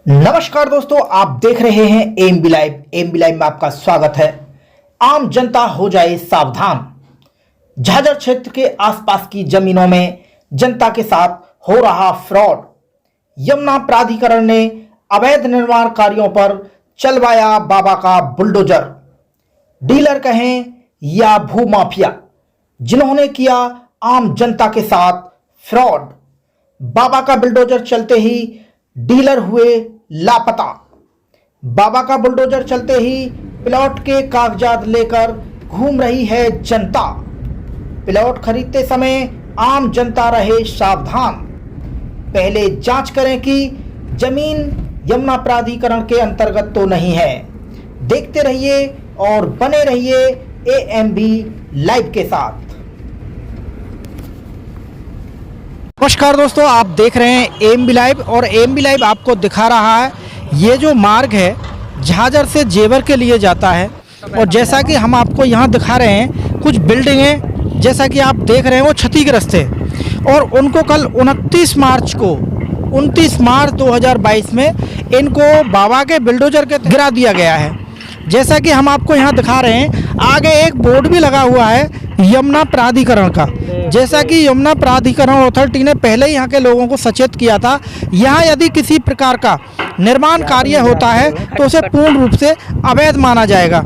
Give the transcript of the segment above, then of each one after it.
नमस्कार दोस्तों, आप देख रहे हैं एमबी लाइव। एमबी लाइव में आपका स्वागत है। आम जनता हो जाए सावधान। झाझर क्षेत्र के आसपास की जमीनों में जनता के साथ हो रहा फ्रॉड। यमुना प्राधिकरण ने अवैध निर्माण कार्यों पर चलवाया बाबा का बुलडोजर। डीलर कहें या भूमाफिया, जिन्होंने किया आम जनता के साथ फ्रॉड। बाबा का बुलडोजर चलते ही डीलर हुए लापता। बाबा का बुलडोजर चलते ही प्लॉट के कागजात लेकर घूम रही है जनता। प्लॉट खरीदते समय आम जनता रहे सावधान। पहले जांच करें कि जमीन यमुना प्राधिकरण के अंतर्गत तो नहीं है। देखते रहिए और बने रहिए एएमबी लाइव के साथ। नमस्कार दोस्तों, आप देख रहे हैं एमबी लाइव और एमबी लाइव आपको दिखा रहा है ये जो मार्ग है झाझर से जेवर के लिए जाता है। और जैसा कि हम आपको यहाँ दिखा रहे हैं कुछ बिल्डिंगें, जैसा कि आप देख रहे हैं वो क्षतिग्रस्त है और उनको कल 29 मार्च 2022 में इनको बाबा के बुलडोजर के गिरा दिया गया है। जैसा कि हम आपको यहाँ दिखा रहे हैं, आगे एक बोर्ड भी लगा हुआ है यमुना प्राधिकरण का। जैसा कि यमुना प्राधिकरण अथॉरिटी ने पहले ही यहाँ के लोगों को सचेत किया था, यहाँ यदि किसी प्रकार का निर्माण कार्य होता है तो उसे पूर्ण रूप से अवैध माना जाएगा।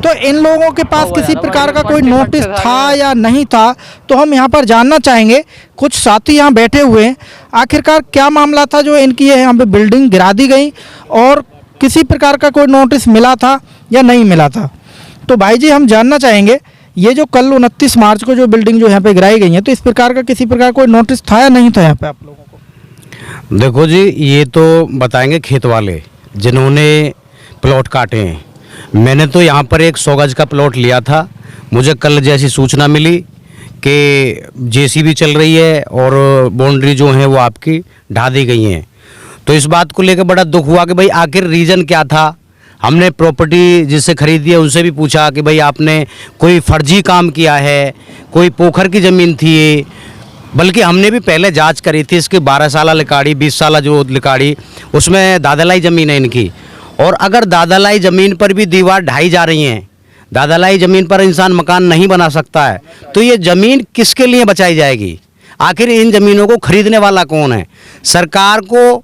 तो इन लोगों के पास किसी प्रकार का कोई नोटिस था या नहीं था, तो हम यहाँ पर जानना चाहेंगे। कुछ साथी यहाँ बैठे हुए हैं, आखिरकार क्या मामला था जो इनकी यहाँ पे बिल्डिंग गिरा दी गई और किसी प्रकार का कोई नोटिस मिला था या नहीं मिला था। तो भाई जी, हम जानना चाहेंगे ये जो कल 29 मार्च को जो बिल्डिंग जो यहाँ पे गिराई गई है, तो इस प्रकार का किसी प्रकार कोई नोटिस था या नहीं था यहाँ पे आप लोगों को? देखो जी, ये तो बताएंगे खेत वाले जिन्होंने प्लॉट काटे हैं। मैंने तो यहाँ पर एक 100 गज का प्लॉट लिया था। मुझे कल जैसी सूचना मिली कि जेसीबी चल रही है और बाउंड्री जो है वो आपकी ढा दी गई हैं, तो इस बात को लेकर बड़ा दुख हुआ कि भाई आखिर रीज़न क्या था। हमने प्रॉपर्टी जिससे खरीदी है उनसे भी पूछा कि भाई आपने कोई फर्जी काम किया है, कोई पोखर की ज़मीन थी, बल्कि हमने भी पहले जांच करी थी इसकी 12 साल लिकाड़ी, 20 साल जो लिकाड़ी, उसमें दादलाई ज़मीन है इनकी। और अगर दादलाई ज़मीन पर भी दीवार ढाई जा रही हैं, दादलाई ज़मीन पर इंसान मकान नहीं बना सकता है, तो ये ज़मीन किसके लिए बचाई जाएगी? आखिर इन ज़मीनों को खरीदने वाला कौन है? सरकार को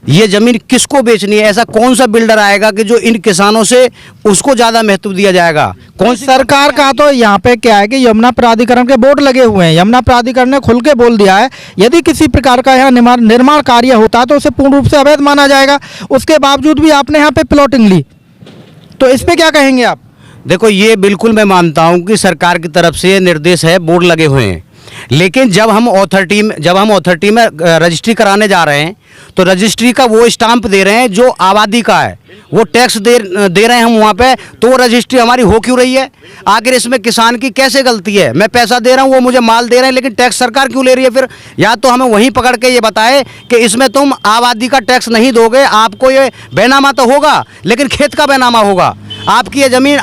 ये ज़मीन किसको बेचनी है? ऐसा कौन सा बिल्डर आएगा कि जो इन किसानों से उसको ज़्यादा महत्व दिया जाएगा? कौन सी सरकार का? तो यहाँ पे क्या है कि यमुना प्राधिकरण के बोर्ड लगे हुए हैं। यमुना प्राधिकरण ने खुल के बोल दिया है यदि किसी प्रकार का यहाँ निर्माण कार्य होता है तो उसे पूर्ण रूप से अवैध माना जाएगा। उसके बावजूद भी आपने यहाँ पे प्लॉटिंग ली, तो इस पर क्या कहेंगे आप? देखो, ये बिल्कुल मैं मानता हूँ कि सरकार की तरफ से निर्देश है, बोर्ड लगे हुए हैं, लेकिन जब हम अथॉरिटी में रजिस्ट्री कराने जा रहे हैं तो रजिस्ट्री का वो स्टाम्प दे रहे हैं जो आबादी का है, वो टैक्स दे रहे हैं हम वहाँ पे, तो वो रजिस्ट्री हमारी हो क्यों रही है? आखिर इसमें किसान की कैसे गलती है? मैं पैसा दे रहा हूँ, वो मुझे माल दे रहे हैं, लेकिन टैक्स सरकार क्यों ले रही है? फिर या तो हमें वहीं पकड़ के ये बताए कि इसमें तुम आबादी का टैक्स नहीं दोगे, आपको ये बैनामा तो होगा लेकिन खेत का बैनामा होगा, आपकी ये ज़मीन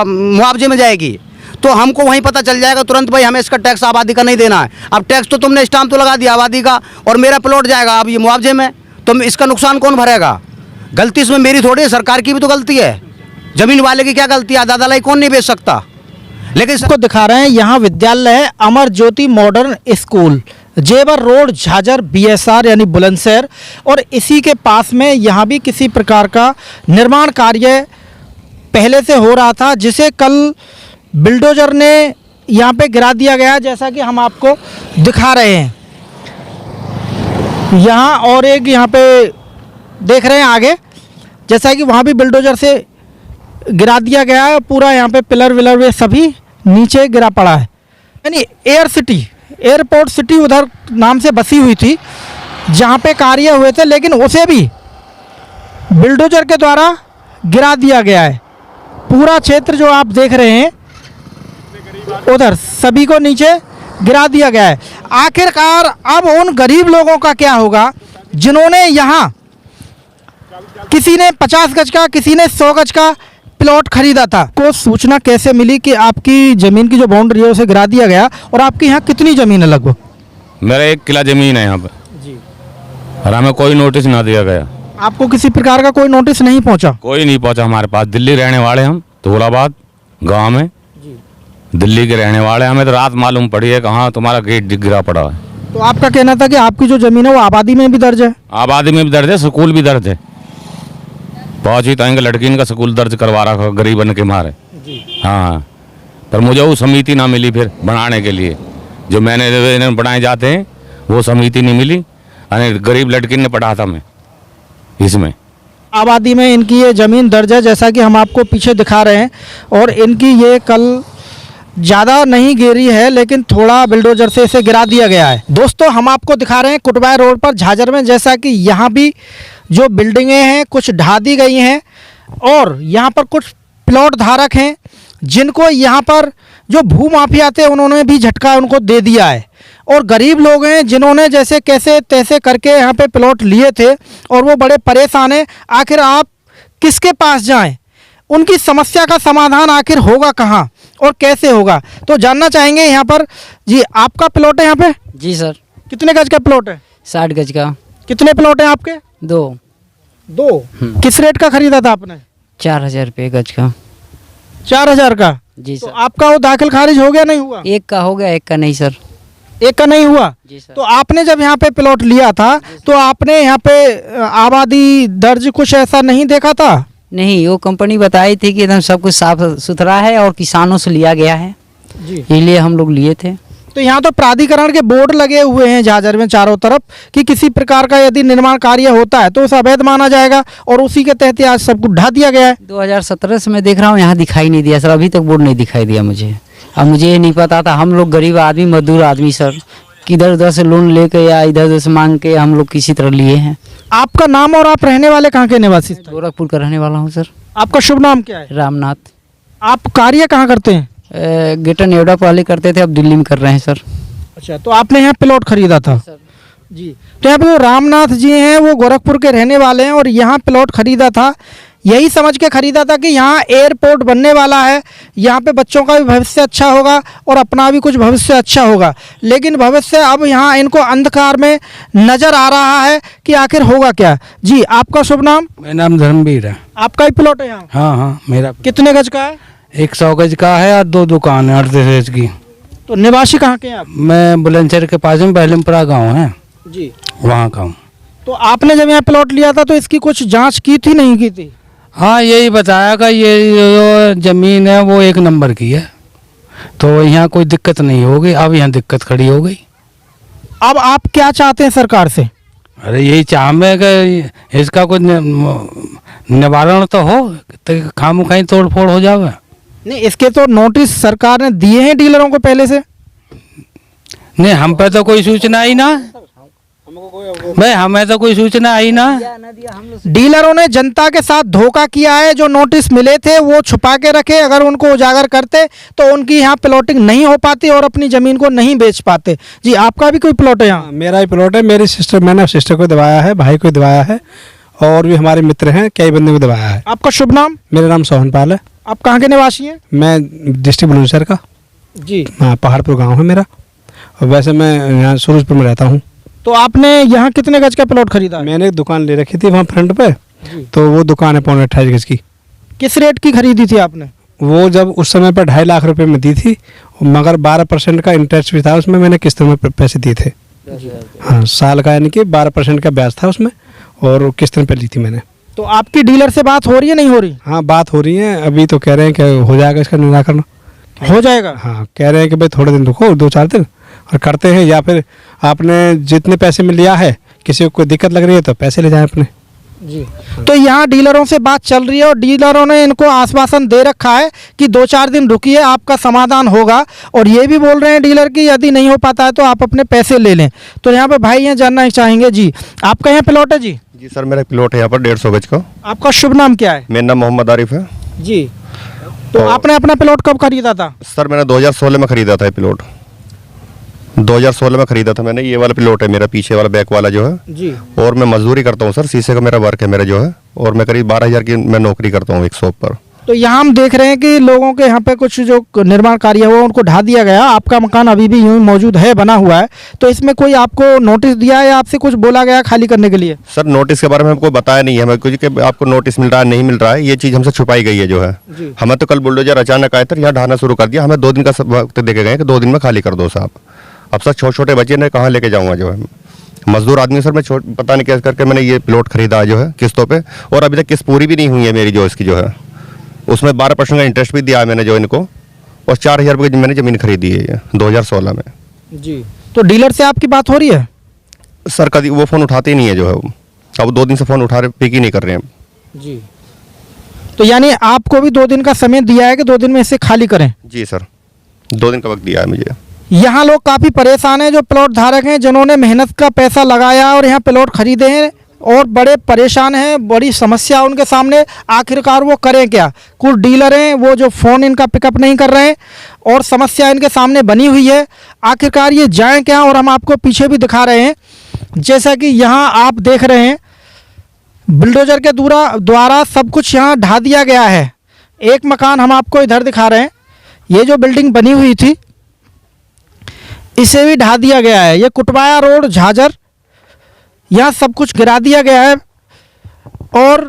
मुआवजे में जाएगी, तो हमको वहीं पता चल जाएगा तुरंत भाई हमें इसका टैक्स आबादी का नहीं देना है। अब टैक्स तो तुमने स्टाम्प तो लगा दिया आबादी का और मेरा प्लॉट जाएगा अब ये मुआवजे में, तो इसका नुकसान कौन भरेगा? गलती इसमें मेरी थोड़ी है, सरकार की भी तो गलती है। ज़मीन वाले की क्या गलती है? दादालाई कौन नहीं बेच सकता? लेकिन इसको दिखा रहे हैं, यहाँ विद्यालय है अमर ज्योति मॉडर्न स्कूल, जेवर रोड, झाझर, बीएसआर यानी बुलंदशहर। और इसी के पास में यहाँ भी किसी प्रकार का निर्माण कार्य पहले से हो रहा था, जिसे कल बिल्डोजर ने यहाँ पे गिरा दिया गया, जैसा कि हम आपको दिखा रहे हैं यहाँ। और एक यहाँ पे देख रहे हैं आगे, जैसा कि वहाँ भी बिल्डोजर से गिरा दिया गया है। पूरा यहाँ पे पिलर विलर वे सभी नीचे गिरा पड़ा है। यानी एयरपोर्ट सिटी उधर नाम से बसी हुई थी जहाँ पे कार्य हुए थे, लेकिन उसे भी बिल्डोजर के द्वारा गिरा दिया गया है। पूरा क्षेत्र जो आप देख रहे हैं उधर सभी को नीचे गिरा दिया गया है। आखिरकार अब उन गरीब लोगों का क्या होगा जिन्होंने यहाँ, किसी ने 50 गज का, किसी ने 100 गज का प्लॉट खरीदा था। को सूचना कैसे मिली कि आपकी ज़मीन की जो बाउंड्री है उसे गिरा दिया गया? और आपकी यहाँ कितनी ज़मीन है लगभग? मेरा 1 किला ज़मीन है यहाँ पर जी, और हमें कोई नोटिस ना दिया गया। आपको किसी प्रकार का कोई नोटिस नहीं पहुंचा? कोई नहीं पहुंचा हमारे पास। दिल्ली रहने वाले हम, तोलाबाद गांव में दिल्ली के रहने वाले। हमें तो रात मालूम पड़ी है कहाँ तुम्हारा गेट गिरा पड़ा है। तो आपका कहना था कि आपकी जो जमीन है वो आबादी में भी दर्ज है? आबादी में भी दर्ज है, स्कूल भी दर्ज है। पहुंची तो लड़की इनका स्कूल दर्ज करवा रखा गरीबन के मारे। हाँ, पर मुझे वो समिति ना मिली फिर बनाने के लिए, जो मैंने बनाए जाते हैं वो समिति नहीं मिली। अरे गरीब लड़की ने पढ़ा था मैं इसमें। आबादी में इनकी ये ज़मीन दर्ज है, जैसा कि हम आपको पीछे दिखा रहे हैं। और इनकी ये कल ज़्यादा नहीं गिरी है, लेकिन थोड़ा बिल्डोजर से इसे गिरा दिया गया है। दोस्तों, हम आपको दिखा रहे हैं कुटबाय रोड पर झाझर में, जैसा कि यहाँ भी जो बिल्डिंगें हैं कुछ ढा दी गई हैं और यहाँ पर कुछ प्लॉट धारक हैं जिनको यहाँ पर जो भूमाफिया थे उन्होंने भी झटका उनको दे दिया है। और गरीब लोग हैं जिन्होंने जैसे कैसे तैसे करके यहाँ पे प्लॉट लिए थे और वो बड़े परेशान हैं। आखिर आप किसके पास जाएं? उनकी समस्या का समाधान आखिर होगा कहाँ और कैसे होगा, तो जानना चाहेंगे यहाँ पर। जी, आपका प्लॉट है यहाँ पे? जी सर। कितने गज का प्लॉट है? 60 गज का। कितने प्लॉट हैं आपके? 2। किस रेट का खरीदा था आपने? 4000 रुपये गज का। 4000 का? जी तो सर। आपका वो दाखिल खारिज हो गया नहीं हुआ? एक का हो गया, एक का नहीं सर। एक का नहीं हुआ? जी सर। तो आपने जब यहाँ पे प्लॉट लिया था तो आपने यहाँ पे आबादी दर्ज कुछ ऐसा नहीं देखा था? नहीं, वो कंपनी बताई थी कि एकदम सब कुछ साफ सुथरा है और किसानों से लिया गया है, जी। इसलिए हम लोग लिए थे। तो यहाँ तो प्राधिकरण के बोर्ड लगे हुए हैं झाझर में चारों तरफ कि किसी प्रकार का यदि निर्माण कार्य होता है तो उसे अवैध माना जाएगा, और उसी के तहत आज सब कुछ ढा दिया गया है। 2017 से मैं देख रहा हूँ, यहाँ दिखाई नहीं दिया सर, अभी तक बोर्ड नहीं दिखाई दिया मुझे। अब मुझे ये नहीं पता था, हम लोग गरीब आदमी, मजदूर आदमी सर, किधर उधर से लोन लेके या इधर उधर से मांग के हम लोग किसी तरह लिए हैं। आपका नाम और आप रहने वाले कहाँ के निवासी? गोरखपुर का रहने वाला हूँ सर। आपका शुभ नाम क्या है? रामनाथ। आप कार्य कहाँ करते हैं? ग्रेटर नोएडा पहले करते थे, अब दिल्ली में कर रहे हैं सर। अच्छा, तो आपने यहाँ प्लॉट खरीदा था? जी। तो यहाँ पे जो रामनाथ जी हैं वो गोरखपुर के रहने वाले हैं और यहाँ प्लॉट खरीदा था, यही समझ के खरीदा था कि यहाँ एयरपोर्ट बनने वाला है, यहाँ पे बच्चों का भी भविष्य अच्छा होगा और अपना भी कुछ भविष्य अच्छा होगा। लेकिन भविष्य अब यहाँ इनको अंधकार में नज़र आ रहा है कि आखिर होगा क्या। जी, आपका शुभ नाम? मेरा नाम धर्मवीर है। आपका ही प्लॉट है यहाँ? हाँ, मेरा कितने गज का है? 100 गज का है और 2 दुकान है 38 गज की। तो निवासी कहाँ के हैं आप? मैं बुलंदशहर के पास में बहलमपुरा गाँव है, जी, वहाँ का हूँ। तो आपने जब यहाँ प्लॉट लिया था तो इसकी कुछ जांच की थी नहीं की थी? हाँ, यही बताया कि ये जो ज़मीन है वो 1 नंबर की है, तो यहाँ कोई दिक्कत नहीं होगी। अब यहाँ दिक्कत खड़ी हो गई। अब आप क्या चाहते हैं सरकार से? अरे यही चाहें कि इसका कुछ निवारण तो हो, तो खाम खाई तोड़ फोड़ हो जावे। नहीं, इसके तो नोटिस सरकार ने दिए हैं डीलरों को पहले से। नहीं, हम पे तो कोई सूचना आई ना भाई, हमें तो कोई सूचना आई ना। डीलरों ने जनता के साथ धोखा किया है, जो नोटिस मिले थे वो छुपा के रखे, अगर उनको उजागर करते तो उनकी यहाँ प्लॉटिंग नहीं हो पाती और अपनी ज़मीन को नहीं बेच पाते। जी, आपका भी कोई प्लॉट है यहाँ? मेरा ही प्लॉट है। मेरी सिस्टर, मैंने सिस्टर को दिवाया है, भाई को दिवाया है, और भी हमारे मित्र हैं, कई बंदे को दिवाया है। आपका शुभ नाम? मेरा नाम सोहनपाल है। आप कहाँ के निवासी हैं? मैं डिस्ट्रिक्ट बुलंदशहर का। जी। हाँ, पहाड़पुर गांव है मेरा, और वैसे मैं यहाँ सूरजपुर में रहता हूँ। तो आपने यहाँ कितने गज का प्लॉट खरीदा है? मैंने एक दुकान ले रखी थी वहाँ फ्रंट पे, तो वो दुकान है 28 गज की। किस रेट की खरीदी थी आपने? वो जब उस समय पर 2.5 लाख रुपए में दी थी, मगर 12% का इंटरेस्ट भी था उसमें, मैंने किस्तों में पैसे दिए थे। हाँ, साल का, यानी कि 12% का ब्याज था उसमें, और किस्तों पे ली थी मैंने। तो आपकी डीलर से बात हो रही है नहीं हो रही? हाँ, बात हो रही है, अभी तो कह रहे हैं कि हो जाएगा इसका निराकरण। हो जाएगा? हाँ, कह रहे हैं कि भाई थोड़े दिन रुको, 2-4 दिन, और करते हैं, या फिर आपने जितने पैसे में लिया है, किसी को कोई दिक्कत लग रही है तो पैसे ले जाएं अपने। जी। तो यहाँ डीलरों से बात चल रही है और डीलरों ने इनको आश्वासन दे रखा है कि 2-4 दिन रुकिए, आपका समाधान होगा, और ये भी बोल रहे हैं डीलर कि यदि नहीं हो पाता है तो आप अपने पैसे ले लें। तो यहाँ पे भाई यहाँ जानना चाहेंगे। जी, आपका यहाँ प्लॉट है? जी जी सर, मेरा प्लॉट है यहाँ पर 150 गज का। आपका शुभ नाम क्या है? मेरा नाम मोहम्मद आरिफ है। जी। तो आपने अपना प्लॉट कब खरीदा था? सर, मैंने 2016 में खरीदा था ये प्लॉट। 2016 में खरीदा था मैंने। ये वाला प्लॉट है मेरा, पीछे वाला बैक वाला जो है। जी। और मैं मजदूरी करता हूँ सर, शीशे का मेरा वर्क है मेरा जो है, और मैं करीब 12,000 की मैं नौकरी करता हूँ एक शॉप पर। तो यहाँ हम देख रहे हैं कि लोगों के यहाँ पे कुछ जो निर्माण कार्य हुआ उनको ढा दिया गया। आपका मकान अभी भी यूं ही मौजूद है, बना हुआ है। तो इसमें कोई आपको नोटिस दिया है या आपसे कुछ बोला गया खाली करने के लिए? सर नोटिस के बारे में हमको बताया नहीं है हमें कुछ कि आपको नोटिस मिल रहा है नहीं मिल रहा है, ये चीज़ हमसे छुपाई गई है जो है। हमें तो कल बुलडोजर अचानक आए थे, यहाँ ढाना शुरू कर दिया। हमें 2 दिन का वक्त देके गए कि 2 दिन में खाली कर दो साहब। अब सर छोटे छोटे बच्चे ने कहाँ लेके जाऊँगा जो है, मजदूर आदमी सर मैं पता नहीं कैसे करके मैंने ये प्लॉट खरीदा जो है किस्तों पे, और अभी तक किस्त पूरी भी नहीं हुई है मेरी जो इसकी जो है। उसमें 12% का इंटरेस्ट भी दिया है मैंने जो इनको, और 4,000 रुपये की मैंने ज़मीन खरीदी है ये 2016 में। जी। तो डीलर से आपकी बात हो रही है? सर कभी वो फ़ोन उठाते ही नहीं है जो है वो, अब 2 दिन से फ़ोन उठा रहे, पिक ही नहीं कर रहे हैं। जी। तो यानी आपको भी 2 दिन का समय दिया है कि 2 दिन में इसे खाली करें? जी सर 2 दिन का वक्त दिया है मुझे। यहाँ लोग काफ़ी परेशान हैं जो प्लॉट धारक हैं, जिन्होंने मेहनत का पैसा लगाया और यहाँ प्लॉट खरीदे हैं और बड़े परेशान हैं, बड़ी समस्या उनके सामने। आखिरकार वो करें क्या? कुछ डीलर हैं वो जो फ़ोन इनका पिकअप नहीं कर रहे हैं और समस्या इनके सामने बनी हुई है। आखिरकार ये जाएं क्या? और हम आपको पीछे भी दिखा रहे हैं, जैसा कि यहाँ आप देख रहे हैं बुलडोजर के द्वारा सब कुछ यहाँ ढा दिया गया है। एक मकान हम आपको इधर दिखा रहे हैं, ये जो बिल्डिंग बनी हुई थी इसे भी ढा दिया गया है। ये कुटवाया रोड झाझर, यहाँ सब कुछ गिरा दिया गया है और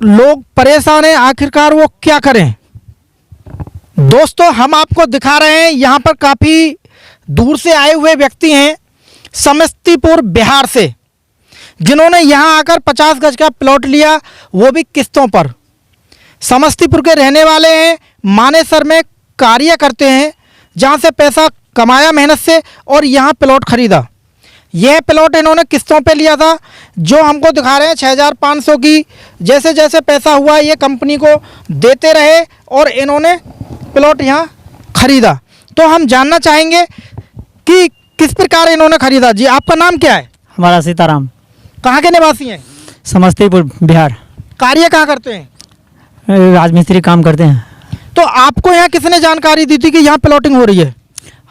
लोग परेशान हैं। आखिरकार वो क्या करें? दोस्तों हम आपको दिखा रहे हैं, यहाँ पर काफ़ी दूर से आए हुए व्यक्ति हैं, समस्तीपुर बिहार से, जिन्होंने यहाँ आकर 50 गज का प्लॉट लिया, वो भी किस्तों पर। समस्तीपुर के रहने वाले हैं, मानेसर में कार्य करते हैं, जहाँ से पैसा कमाया मेहनत से और यहाँ प्लॉट खरीदा। यह प्लॉट इन्होंने किस्तों पे लिया था, जो हमको दिखा रहे हैं 6,500 की। जैसे जैसे पैसा हुआ ये कंपनी को देते रहे और इन्होंने प्लॉट यहाँ खरीदा। तो हम जानना चाहेंगे कि किस प्रकार इन्होंने खरीदा। जी आपका नाम क्या है? हमारा सीताराम। कहाँ के निवासी हैं? समस्तीपुर बिहार। कार्य कहाँ करते हैं? राजमिस्त्री काम करते हैं। तो आपको यहाँ किसने जानकारी दी थी कि यहाँ प्लॉटिंग हो रही है?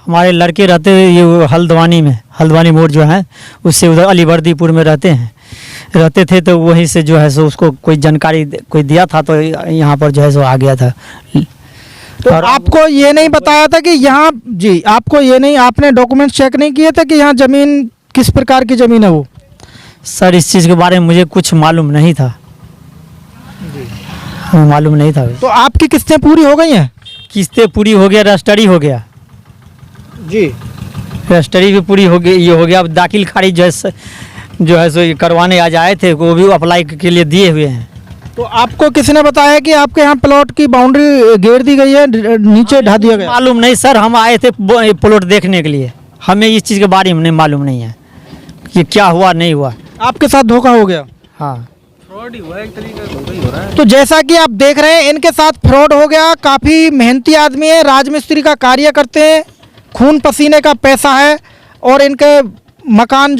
हमारे लड़के रहते ये हल्द्वानी में, हल्द्वानी मोड़ जो है उससे उधर अलीवर्दीपुर में रहते थे, तो वहीं से जो है सो उसको कोई जानकारी कोई दिया था, तो यहाँ पर जो है सो आ गया था। तो आपको ये नहीं बताया था कि यहाँ, जी आपको ये नहीं, आपने डॉक्यूमेंट्स चेक नहीं किए थे कि यहाँ ज़मीन किस प्रकार की ज़मीन है वो? सर इस चीज़ के बारे में मुझे कुछ मालूम नहीं था, मालूम नहीं था। तो आपकी किस्तें पूरी हो गई हैं? किस्तें पूरी हो गया, रजिस्ट्री हो गया जी, रजिस्ट्री भी पूरी हो गई, ये हो गया। अब दाखिल खारिज जो है सो ये करवाने आज आए थे, वो भी अप्लाई के लिए दिए हुए हैं। तो आपको किसने बताया कि आपके यहाँ प्लॉट की बाउंड्री घेर दी गई है, नीचे ढा दिया गया? मालूम नहीं सर, हम आए थे प्लॉट देखने के लिए, हमें इस चीज़ के बारे में मालूम नहीं है कि क्या हुआ नहीं हुआ। आपके साथ धोखा हो गया? हाँ फ्रॉड ही हुआ, एक तरीके से धोखा ही हो रहा है। तो जैसा कि आप देख रहे हैं इनके साथ फ्रॉड हो गया। काफ़ी मेहनती आदमी है, राजमिस्त्री का कार्य करते हैं, खून पसीने का पैसा है और इनके मकान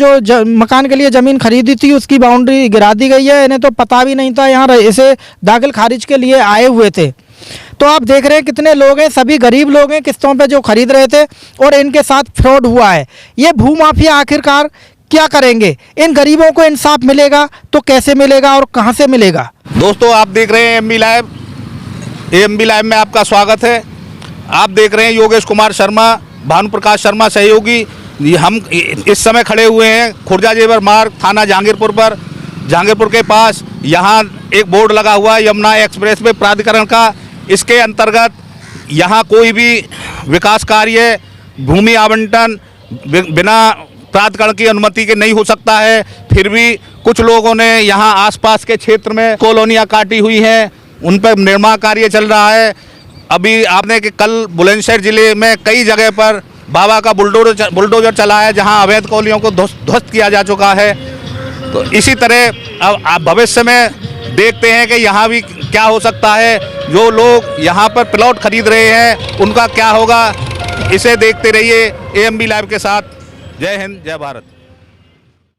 मकान के लिए ज़मीन खरीदी थी उसकी बाउंड्री गिरा दी गई है। इन्हें तो पता भी नहीं था, यहाँ इसे दाखिल खारिज के लिए आए हुए थे। तो आप देख रहे हैं कितने लोग हैं, सभी गरीब लोग हैं किस्तों पे जो खरीद रहे थे और इनके साथ फ्रॉड हुआ है। ये भूमाफिया आखिरकार क्या करेंगे? इन गरीबों को इंसाफ मिलेगा तो कैसे मिलेगा और कहाँ से मिलेगा? दोस्तों आप देख रहे हैं एमबी लाइव, एमबी लाइव में आपका स्वागत है। आप देख रहे हैं योगेश कुमार शर्मा, भानु प्रकाश शर्मा सहयोगी। हम इस समय खड़े हुए हैं खुर्जा जेवर मार्ग, थाना जहांगीरपुर पर, जहांगीरपुर के पास। यहाँ एक बोर्ड लगा हुआ है यमुना एक्सप्रेस वे प्राधिकरण का। इसके अंतर्गत यहाँ कोई भी विकास कार्य, भूमि आवंटन बिना प्राधिकरण की अनुमति के नहीं हो सकता है। फिर भी कुछ लोगों ने यहाँ आसपास के क्षेत्र में कॉलोनियाँ काटी हुई हैं, उन पर निर्माण कार्य चल रहा है। अभी आपने कि कल बुलंदशहर जिले में कई जगह पर बाबा का बुलडोजर चला है, जहाँ अवैध कॉलोनियों को ध्वस्त किया जा चुका है। तो इसी तरह अब आप भविष्य में देखते हैं कि यहाँ भी क्या हो सकता है। जो लोग यहाँ पर प्लॉट खरीद रहे हैं उनका क्या होगा, इसे देखते रहिए एएमबी लाइव के साथ। जय हिंद, जय भारत।